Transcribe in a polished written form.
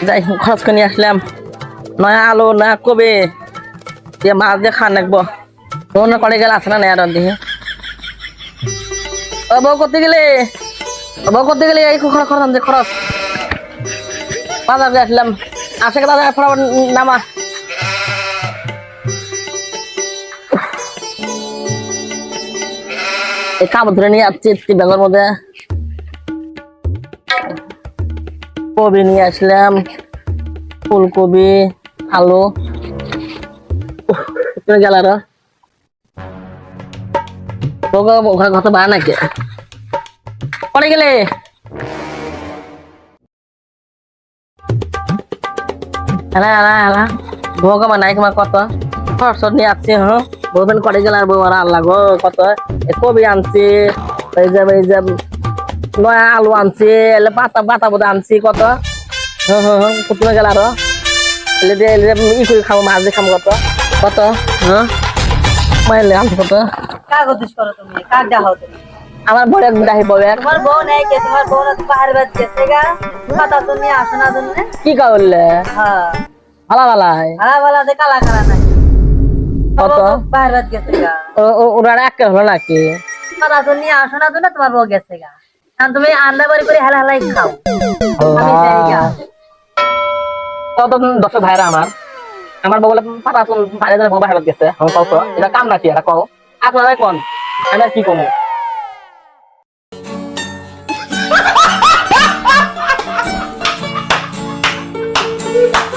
যাই খরচ করে নিয়ে আসলাম নয়া আলু না কবে দিয়ে মাছ দিয়ে খান রাখবো মনে করে গেলে আছে না নেয়ার দিকে ও বউ করতে গেলে এই খরচ খরচ আনছে খরচ বাজার দিয়ে আসলাম আশে বাজার ফটাফট নামা এই কাপড় ধরে নিয়ে আসছি ব্যাগের মধ্যে কবি নিয়ে আসলাম ফুলকপি আলু গেল আর ওখানে কত বাড়া নাকি পরে গেলে ভোগ নাই তোমার কত খরচ নিয়ে আসছি হ্যাঁ বউবেন করে গেল আর বউ আর আল্লাহ গো কত কবি আনছি এই যে নয়া আলু আনছি পাতা বোধ আনছি কত হ্যাঁ হ্যাঁ হ্যাঁ কোথায় গেল আরো ই করে খাবো মাছ দিয়ে খাবো কত কত হ্যাঁ মাইলে আনছি কত কাগজ করো তুমি কাক দেখাও তুমি আমার বড় এক ডাহি বউ এক তোমার বউ নেই কে তোমার বউ না বাইরে বাদ গেছে গা কথা তুমি আসো না জন্য কি করলে হ্যাঁ ভালা ভালা ভালো ভালো দে কালা কালা নাই কত বাইরে বাদ গেছে গা ওরা এক হলো নাকি কথা তুমি আসো না জন্য তোমার বউ গেছে গা কারণ তুমি আন্ডা বাড়ি করে হেলা হেলাই খাও আমি যাই গা কত দশ ভাইরা আমার বউ বলে পাতা বাইরে বউ বাইরে গেছে এটা কাম নাকি এটা কও আপনারা কোন আমি আর কি কমো